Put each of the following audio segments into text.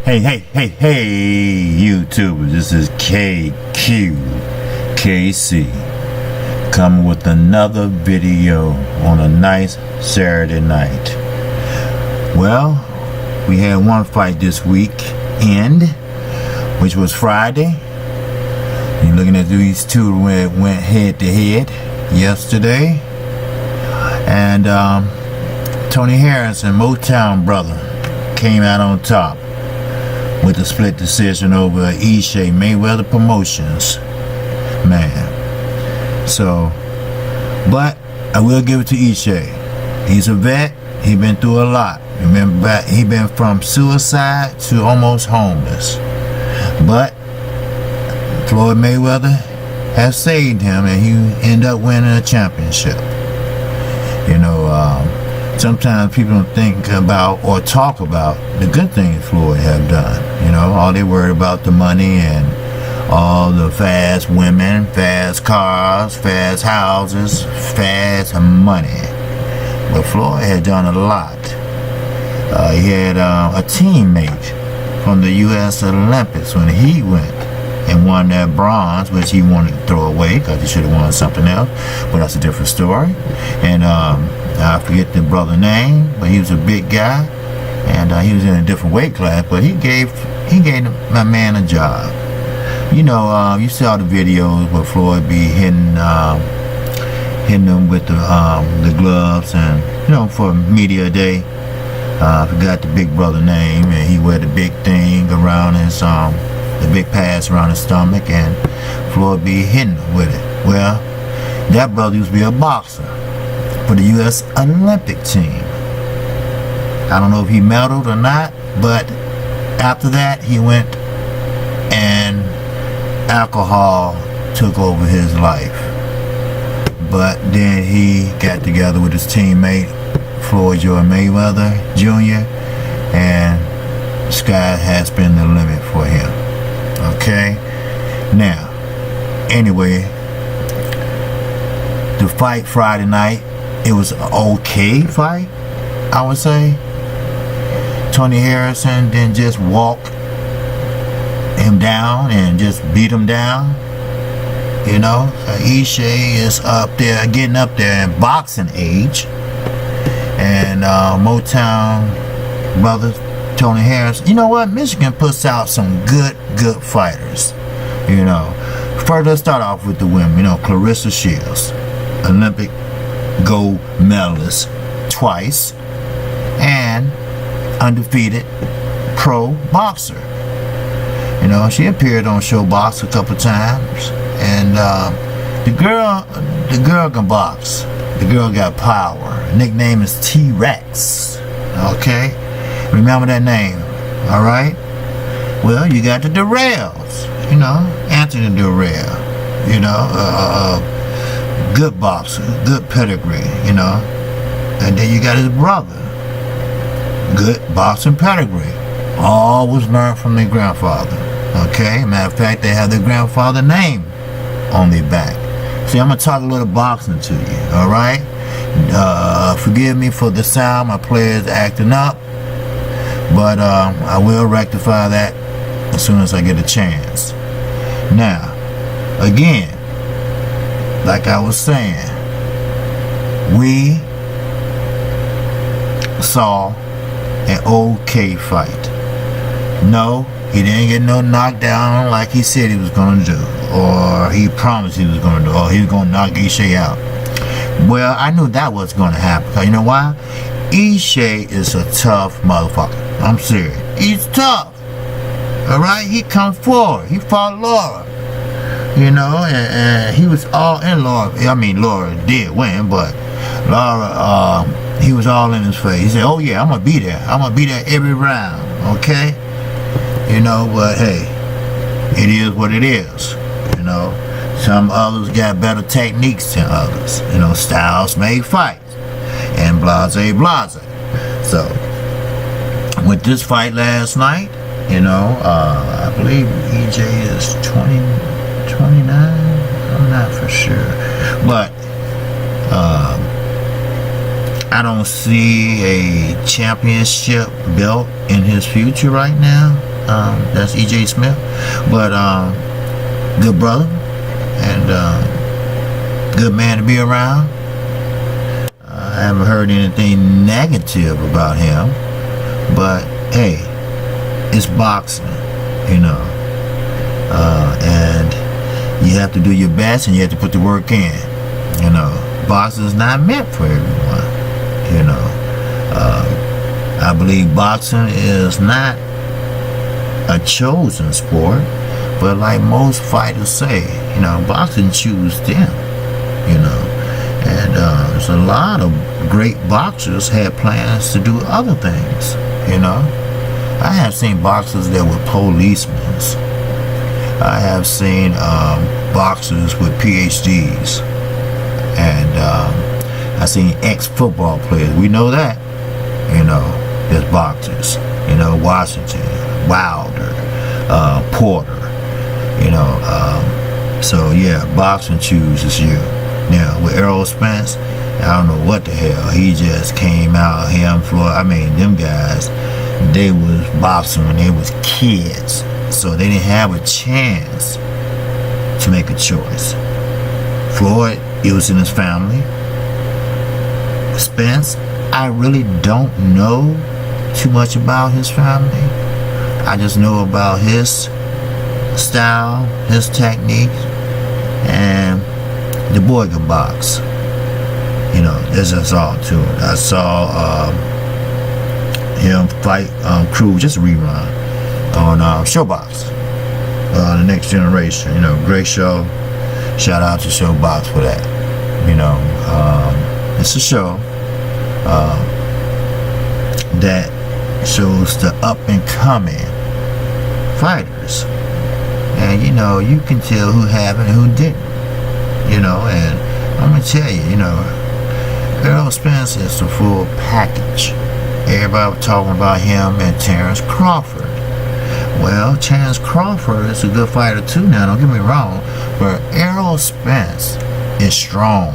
Hey, YouTubers, this is KC coming with another video on a nice Saturday night. Well, we had one fight this weekend, which was Friday. You're looking at these two went head to head yesterday, and Tony Harris and Motown brother came out on top with a split decision over Ishe Mayweather Promotions. Man. So, but I will give it to Ishe. He's a vet. He been through a lot. Remember, he been from suicide to almost homeless. But Floyd Mayweather has saved him, and he ended up winning a championship. You know, sometimes people don't think about or talk about the good things Floyd have done. You know, all they worry about the money and all the fast women, fast cars, fast houses, fast money. But Floyd had done a lot. He had a teammate from the U.S. Olympics when he went and won that bronze, which he wanted to throw away because he should have won something else. But that's a different story. And I forget the brother's name, but he was a big guy, and he was in a different weight class. But he gave my man a job. You know, you saw the videos where Floyd be hitting them with the gloves, and you know, for media day. I forgot the big brother name, and he wear the big thing around his the big pads around his stomach, and Floyd be hitting him with it. Well, that brother used to be a boxer for the U.S. Olympic team. I don't know if he medaled or not, but after that he went and alcohol took over his life. But then he got together with his teammate Floyd Mayweather Jr. and the sky has been the limit for him. Okay? Now, anyway, the fight Friday night, it was an okay fight, I would say. Tony Harrison didn't just walk him down and just beat him down. You know, Ishe is up there, getting up there in boxing age. And Motown brothers, Tony Harris. You know what? Michigan puts out some good fighters. You know, first let's start off with the women. You know, Clarissa Shields, Olympic gold medalist twice, and undefeated pro boxer. You know, she appeared on Showbox a couple times, and the girl can box. The girl got power. Her nickname is T-Rex. Okay, remember that name. All right. Well, you got the Durrells. You know, Anthony Durrell. You know, good boxer, good pedigree. You know, and then you got his brother. Good boxing pedigree. All was learned from their grandfather. Okay, matter of fact, they have their grandfather name on their back. See, I'm gonna talk a little boxing to you. All right. Forgive me for the sound. My player's acting up, but I will rectify that as soon as I get a chance. Now, again, like I was saying, we saw an okay fight. No, he didn't get no knockdown like he said he was going to do, or he promised he was going to do, or he was going to knock Ishe out. Well, I knew that was going to happen. You know why? Ishe is a tough motherfucker. I'm serious. He's tough. All right? He come forward. He fought Laura. You know, and he was all in Laura. I mean, Laura did win, but Laura, he was all in his face. He said, oh yeah, I'm going to be there. I'm going to be there every round. Okay? You know, but hey, it is what it is. You know, some others got better techniques than others. You know, styles make fights, and blase. So, with this fight last night, you know, I believe EJ is 29. I'm not for sure, but I don't see a championship belt in his future right now. That's E.J. Smith. But good brother and good man to be around. I haven't heard anything negative about him, but hey, it's boxing, you know, and you have to do your best and you have to put the work in. You know, boxing is not meant for everyone. You know, I believe boxing is not a chosen sport, but like most fighters say, you know, boxing choose them. You know, and there's a lot of great boxers had plans to do other things. You know, I have seen boxers that were policemen. I have seen boxers with PhDs, and I've seen ex-football players. We know that, you know, there's boxers. You know, Washington, Wilder, Porter. You know, so yeah, boxing chooses you. Now with Errol Spence, I don't know what the hell. He just came out. Him, Floyd. I mean, them guys, they was boxing when they was kids. So they didn't have a chance to make a choice. Floyd, it was in his family. Spence, I really don't know too much about his family. I just know about his style, his technique, and the boy can box. You know, that's just all to it. I saw him fight Cruz, just a rerun, on Showbox, the Next Generation. You know, great show. Shout out to Showbox for that. You know, it's a show that shows the up and coming fighters, and you know, you can tell who have and who didn't. You know, and I'm gonna tell you, you know, Errol Spence is the full package. Everybody was talking about him and Terrence Crawford. Well, Terrence Crawford is a good fighter too now, don't get me wrong, but Errol Spence is strong.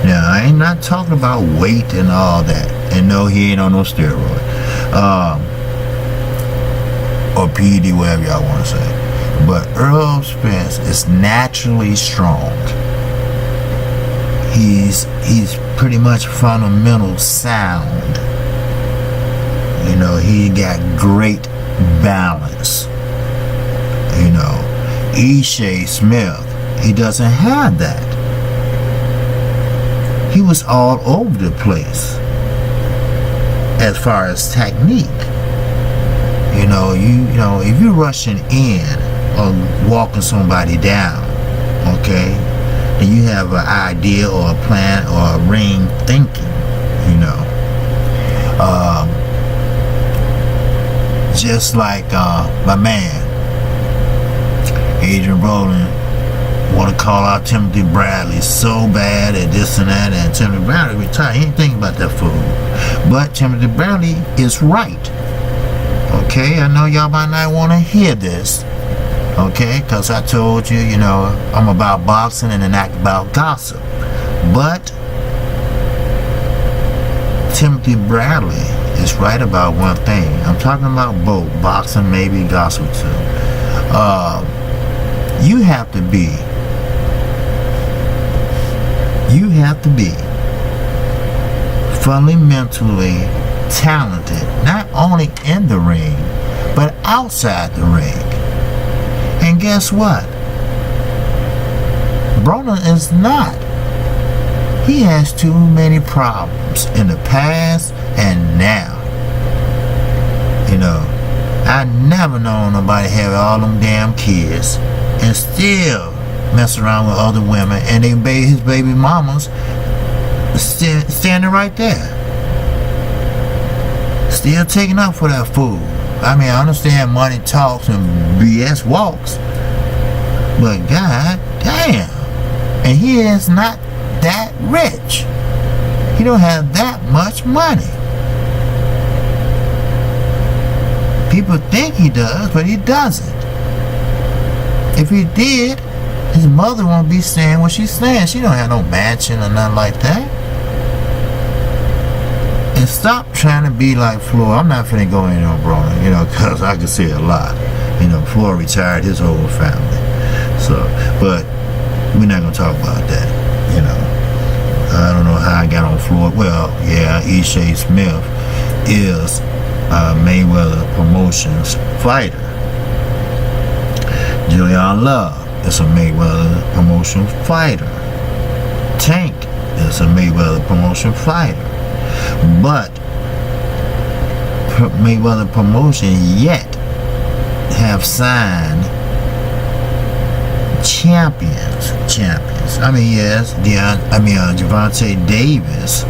Now, I ain't not talking about weight and all that, and no, he ain't on no steroid, or PED, whatever y'all want to say. But Errol Spence is naturally strong. He's pretty much fundamental sound. You know, he got great balance. You know, E.J. Smith, he doesn't have that. He was all over the place as far as technique. You know, if you're rushing in or walking somebody down, okay, and you have an idea or a plan or a ring thinking, you know, just like my man Adrian Brolin want to call out Timothy Bradley so bad at this and that, and Timothy Bradley retired. He ain't thinking about that fool, but Timothy Bradley is right. Okay, I know y'all might not want to hear this, okay, because I told you, you know, I'm about boxing and not about gossip. But Timothy Bradley is right about one thing. I'm talking about both boxing, maybe gossip too. You have to be fundamentally talented, not only in the ring, but outside the ring. And guess what? Brolin is not. He has too many problems in the past and now. You know, I never known nobody have all them damn kids and still mess around with other women, and his baby mamas standing right there, still taking up for that fool. I mean, I understand money talks and BS walks, but god damn, and he is not that rich. He don't have that much money. People think he does, but he doesn't. If he did, his mother won't be staying where she's staying. She don't have no mansion or nothing like that. And stop trying to be like Floyd. I'm not finna go in on Broner, you know, because I could say a lot. You know, Floyd retired his whole family. So, but we're not gonna talk about that, you know. I don't know how I got on Floyd. Well, yeah, E.J. Smith is Mayweather Promotions fighter. Julian Love is a Mayweather Promotion fighter. Tank is a Mayweather Promotion fighter. But Mayweather Promotion yet have signed champions. I mean, yes, Gervonta Davis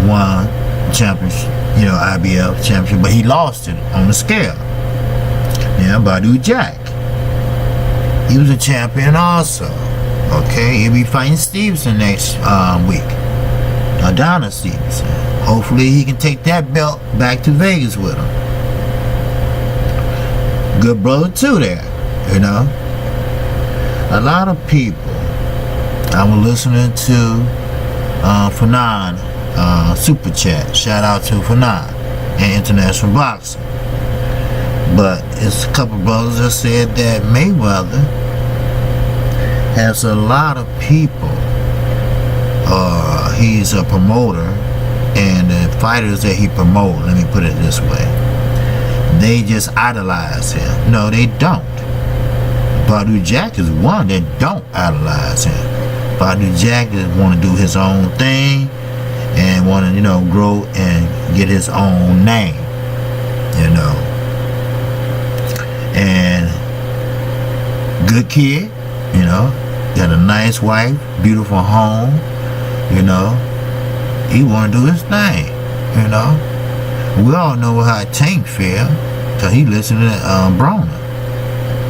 won championship, you know, IBF championship, but he lost it on the scale. Yeah, Badu Jack, he was a champion also. Okay, he'll be fighting Stevenson next week. Adonis Stevenson. Hopefully he can take that belt back to Vegas with him. Good brother too there, you know. A lot of people, I was listening to Fanon Super Chat. Shout out to Fanon and International Boxing. But it's a couple brothers that said that Mayweather has a lot of people. He's a promoter, and the fighters that he promotes, let me put it this way, they just idolize him. No, they don't. Badu Jack is one that don't idolize him. Badu Jack just want to do his own thing and want to, you know, grow and get his own name, you know. And good kid, you know, got a nice wife, beautiful home, you know. He want to do his thing, you know. We all know how Tank feel, because he listened to Broner.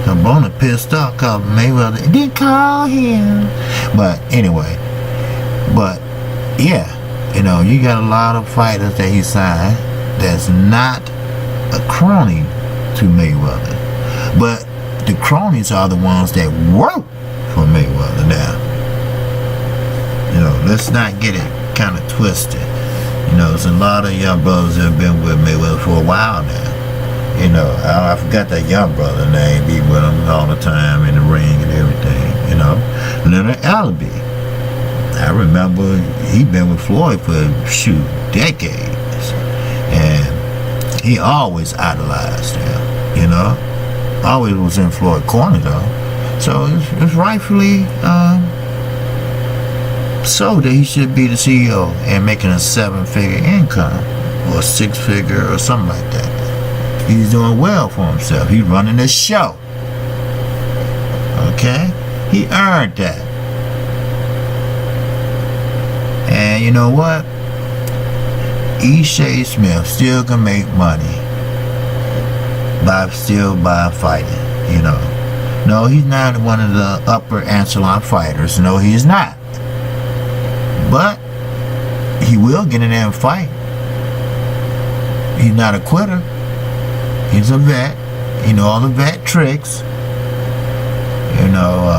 So Broner pissed off because Mayweather didn't call him. But anyway, but yeah, you know, you got a lot of fighters that he signed that's not a crony to Mayweather. But the cronies are the ones that work for Mayweather now. You know, let's not get it kind of twisted. You know, there's a lot of young brothers that have been with Mayweather for a while now. You know, I forgot that young brother name, be with him all the time in the ring and everything, you know. Leonard Allaby. I remember he been with Floyd for, decades. And he always idolized him, you know. Always was in Floyd corner, though. So it's rightfully so that he should be the CEO and making a 7-figure income or 6-figure or something like that. He's doing well for himself. He's running a show. Okay? He earned that. And you know what? E.J. Smith still can make money by fighting, you know. No, he's not one of the upper echelon fighters. No, he's not. But he will get in there and fight. He's not a quitter. He's a vet. You know all the vet tricks. You know,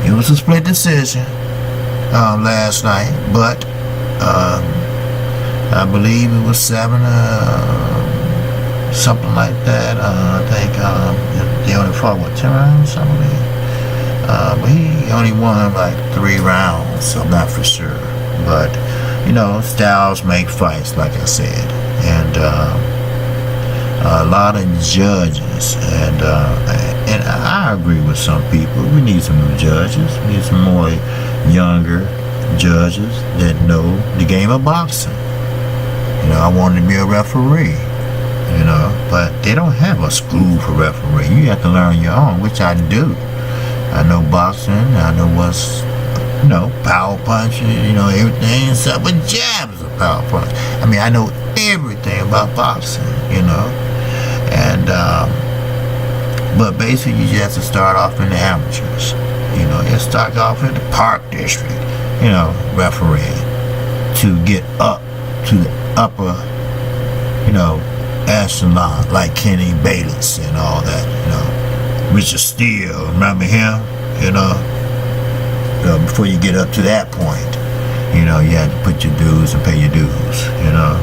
it was a split decision last night, but I believe it was 7 something like that. I think they only fought, 10 rounds, I believe. But he only won like 3 rounds, so I'm not for sure. But, you know, styles make fights, like I said. And a lot of judges, and I agree with some people. We need some new judges. We need some more younger judges that know the game of boxing. You know, I wanted to be a referee, you know, but they don't have a school for referee. You have to learn your own, which I do. I know boxing. I know what's, you know, power punches, you know, everything except with jabs of power punch. I mean, I know everything about boxing, you know. And, but basically you just have to start off in the amateurs. You know, you start off in the Park District, you know, refereeing to get up to the upper, you know, echelon, like Kenny Bayless and all that, you know. Richard Steele, remember him? You know, before you get up to that point, You know, you had to put your dues and pay your dues, you know.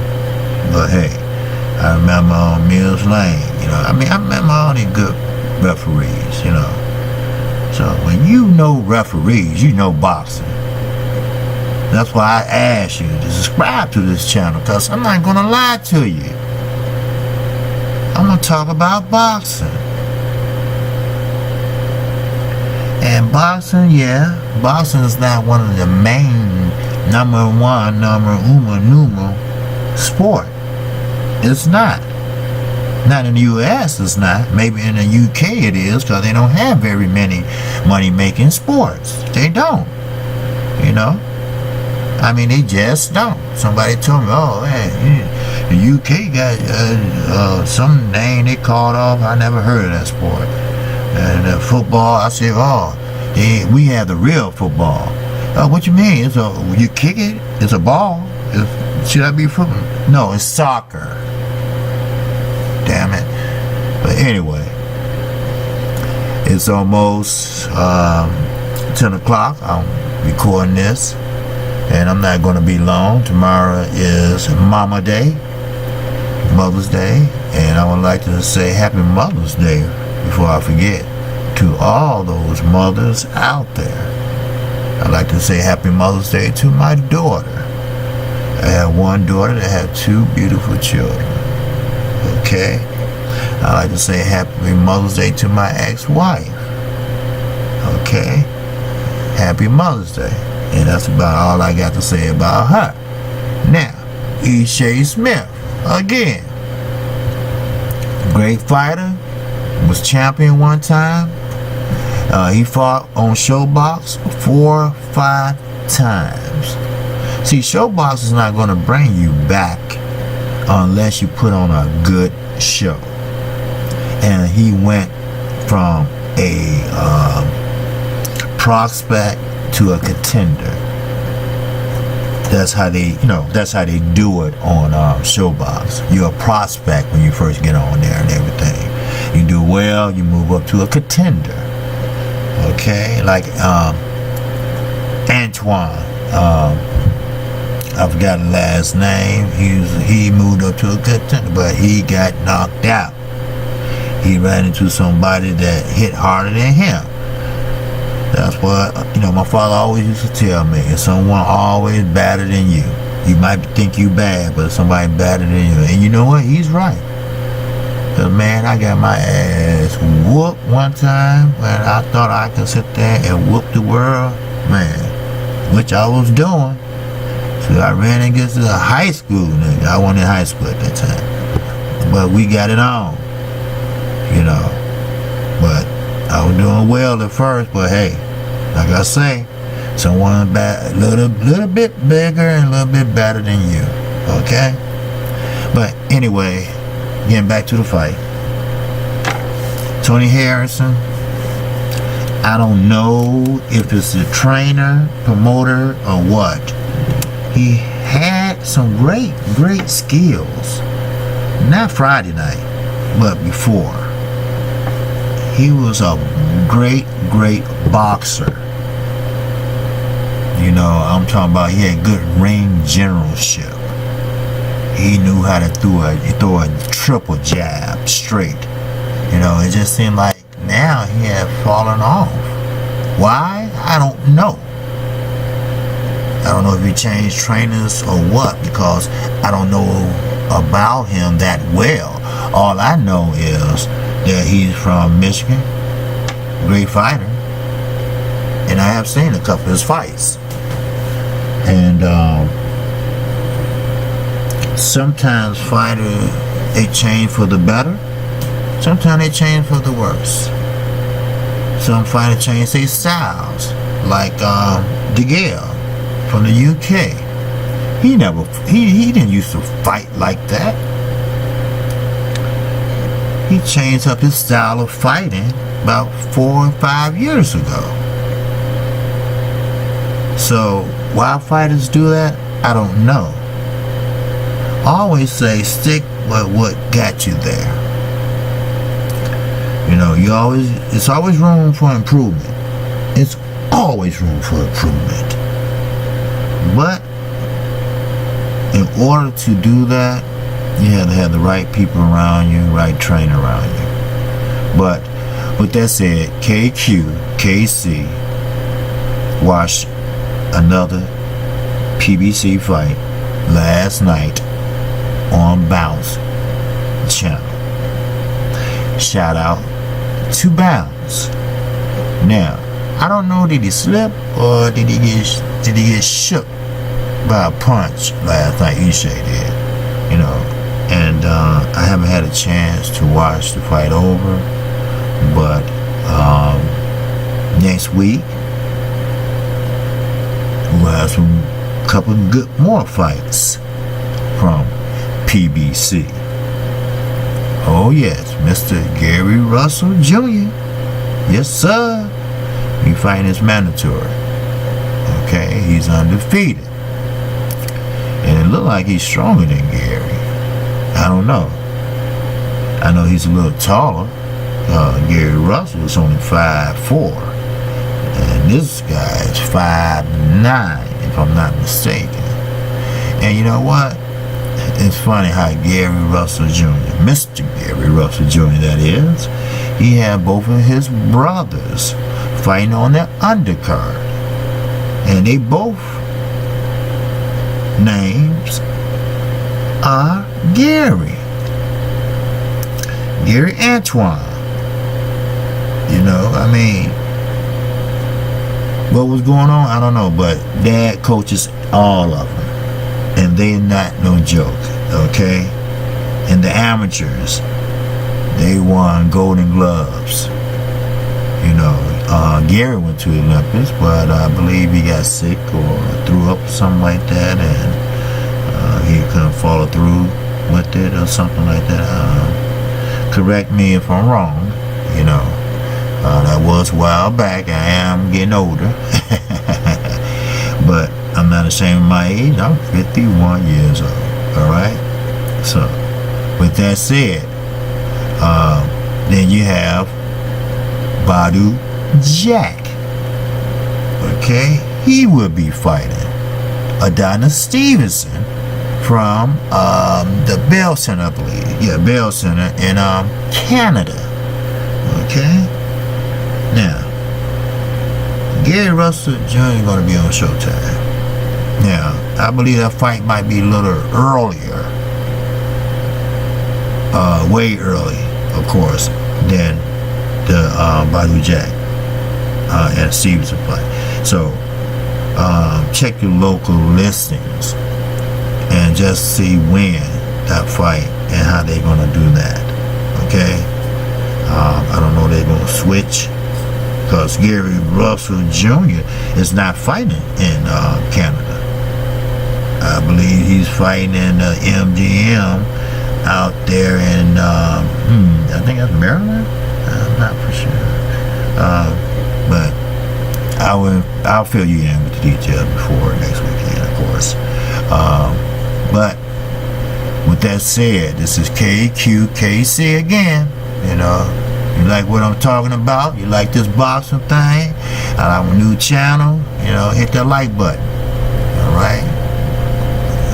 But hey, I remember on Mills Lane, you know, I remember all these good referees, you know. So when you know referees, you know boxing. That's why I asked you to subscribe to this channel, because I'm not going to lie to you. I'm going to talk about boxing. And boxing, yeah, boxing is not one of the main number uno sport. It's not. Not in the U.S. it's not. Maybe in the U.K. it is, because they don't have very many money-making sports. They don't. You know? I mean, they just don't. Somebody told me, oh, hey, the U.K. got some name they called off. I never heard of that sport. And football, I said, oh, we have the real football. What you mean? You kick it, it's a ball. Should I be football? No, it's soccer. Damn it. But anyway, it's almost 10 o'clock. I'm recording this, and I'm not going to be long. Tomorrow is Mother's Day, and I would like to say Happy Mother's Day before I forget to all those mothers out there. I'd like to say Happy Mother's Day to my daughter. I have one daughter that had two beautiful children. Okay? I'd like to say Happy Mother's Day to my ex-wife. Okay? Happy Mother's Day. And that's about all I got to say about her. Now, E. Smith, again. Great fighter. Was champion one time. He fought on Showbox 4 or 5 times. See, Showbox is not going to bring you back unless you put on a good show. And he went from a prospect to a contender. That's how they, that's how they do it on Showbox. You're a prospect when you first get on there and everything. You do well, you move up to a contender. Okay, like Antoine. I forgot the last name. He moved up to a contender, but he got knocked out. He ran into somebody that hit harder than him. That's what, my father always used to tell me. If someone always better than you, you might think you bad, but somebody better than you. And you know what? He's right. Because, man, I got my ass whooped one time when I thought I could sit there and whoop the world. Man, which I was doing. So I ran against a high school nigga. I wasn't in high school at that time. But we got it on. But I was doing well at first. But hey, like I say, someone a little bit bigger and a little bit better than you. Okay? But anyway, getting back to the fight. Tony Harrison, I don't know if it's the trainer, promoter, or what. He had some great skills. Not Friday night, but before. He was a great boxer. I'm talking about he had good ring generalship. He knew how to throw a triple jab straight. It just seemed like now he had fallen off. Why? I don't know. I don't know if he changed trainers or what, because I don't know about him that well. All I know is that he's from Michigan, great fighter, and I have seen a couple of his fights. And sometimes fighters, they change for the better. Sometimes they change for the worse. Some fighters change their styles, like Decison from the UK. He didn't used to fight like that. He changed up his style of fighting about 4 or 5 years ago. So why fighters do that, I don't know. I always say stick with what got you there. It's always room for improvement. It's always room for improvement. But in order to do that, you have to have the right people around you, right trainer around you. But with that said, KC watched another PBC fight last night on Bounce channel. Shout out to Bounce. Now, I don't know, did he slip or did he get shook by a punch last night? Ishe did, you know. And I haven't had a chance to watch the fight over, but next week we'll have some couple of good more fights from PBC. Oh yes, Mr. Gary Russell Jr. Yes sir. He fighting is mandatory. Okay, he's undefeated. And it looked like he's stronger than Gary. I don't know. I know he's a little taller. Gary Russell is only 5'4", and this guy is 5'9", if I'm not mistaken. And you know what? It's funny how Gary Russell Jr., Mr. Gary Russell Jr. that is, he had both of his brothers fighting on their undercard, and they both names are Gary Antoine. You know, I mean, what was going on, I don't know, but Dad coaches all of them, and they're not no joke, okay? And the amateurs, they won Golden Gloves. You know, Gary went to the Olympics, but I believe he got sick or threw up or something like that, and he couldn't follow through with it or something like that. Correct me if I'm wrong, you know. That was a while back. I am getting older. But I'm not ashamed of my age. I'm 51 years old. Alright? So, with that said, then you have Badu Jack. Okay? He will be fighting Adonis Stevenson from the Bell Center, I believe. Yeah, Bell Center in Canada. Okay? Now, Gary Russell Jr. is going to be on Showtime. Now, I believe that fight might be a little earlier. Way early, of course, than the Badu Jack and Stevenson fight. So, check your local listings and just see when that fight and how they're going to do that. Okay? I don't know if they're going to switch, because Gary Russell Jr. is not fighting in Canada. I believe he's fighting in MGM out there in, I think that's Maryland? I'm not for sure. But I'll fill you in with the details before next weekend, of course. But with that said, this is KQKC again. You know, you like what I'm talking about? You like this boxing thing? I like my new channel. You know, hit that like button. All right.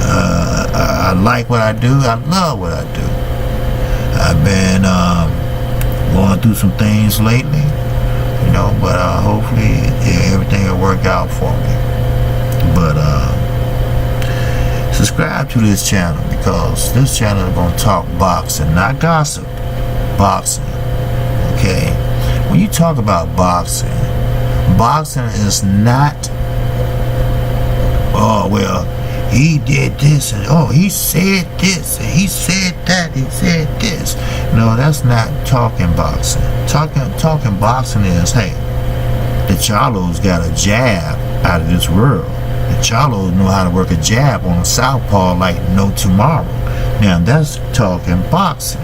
I like what I do. I love what I do. I've been going through some things lately, you know, but hopefully everything will work out for me. But subscribe to this channel, because this channel is going to talk boxing, not gossip. Boxing. Okay? When you talk about boxing, boxing is not, oh, well, he did this, and oh, he said this, and he said that, he said this. No, that's not talking boxing. Talking boxing is, hey, the Chalos got a jab out of this world. The Chalos know how to work a jab on a southpaw like no tomorrow. Now, that's talking boxing.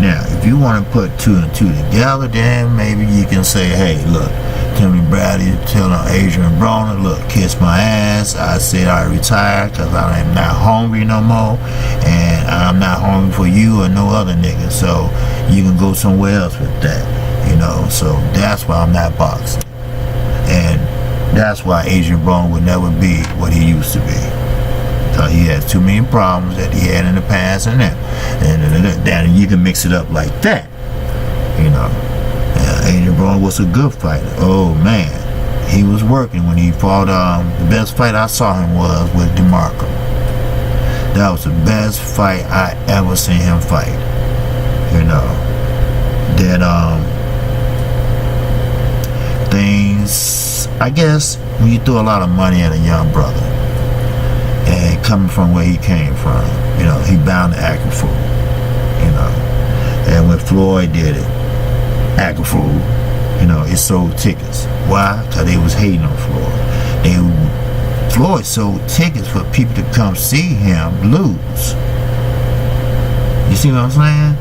Now, if you want to put two and two together, then maybe you can say, hey, look, Timmy Bradley telling Adrian Broner, look, kiss my ass. I said I retired because I am not hungry no more, and I'm not hungry for you or no other nigga, so you can go somewhere else with that, you know. So that's why I'm not boxing, and that's why Adrian Broner would never be what he used to be. Because he has too many problems that he had in the past, and then you can mix it up like that. You know, Adrian Broner was a good fighter. Oh man, he was working when he fought. The best fight I saw him was with DeMarco. That was the best fight I ever seen him fight. You know, that things. I guess when you throw a lot of money at a young brother, and coming from where he came from, you know, he bound to act a fool. You know, and when Floyd did it, act a fool. You know, it sold tickets. Why? Because they was hating on Floyd. Floyd sold tickets for people to come see him lose. You see what I'm saying?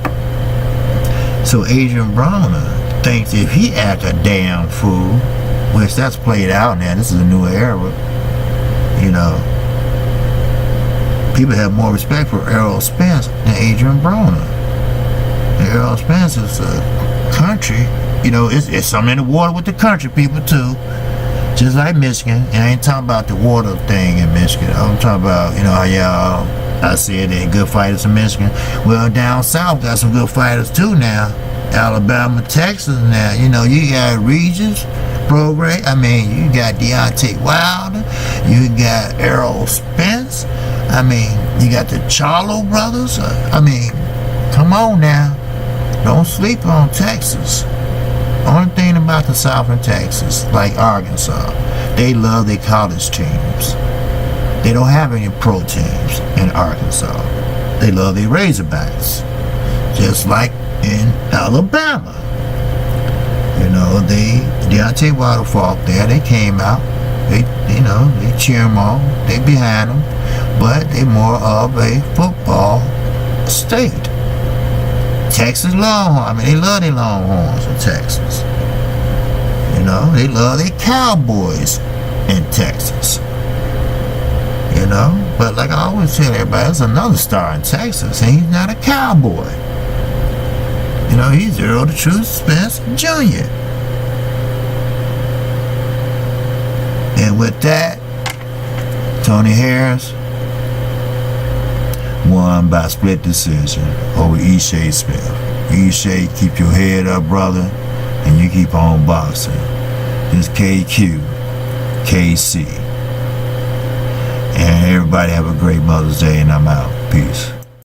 So Adrian Broner thinks if he act a damn fool, which that's played out now, this is a new era, you know, people have more respect for Errol Spence than Adrian Broner. And Errol Spence is a country, you know, it's something in the water with the country people too. Just like Michigan. And I ain't talking about the water thing in Michigan. I'm talking about, you know, how y'all, I said they're good fighters in Michigan. Well, down south got some good fighters too now. Alabama, Texas now. You know, you got Regis program. I mean, you got Deontay Wilder. You got Errol Spence. I mean, you got the Charlo brothers. I mean, come on now. Don't sleep on Texas. Only thing about the South in Texas, like Arkansas, they love their college teams. They don't have any pro teams in Arkansas. They love their Razorbacks. Just like in Alabama. You know, Deontay Wilder fought there. They came out. They cheer them on. They behind them. But they more of a football state. Texas Longhorns. I mean, they love their Longhorns in Texas. You know, they love their Cowboys in Texas. You know, but like I always tell everybody, there's another star in Texas, and he's not a Cowboy. You know, he's Earl the Truth Spence Jr. And with that, Tony Harris won by split decision over Ishai Smith. Ishai, keep your head up, brother, and you keep on boxing. This KQ, KC. And everybody have a great Mother's Day, and I'm out. Peace.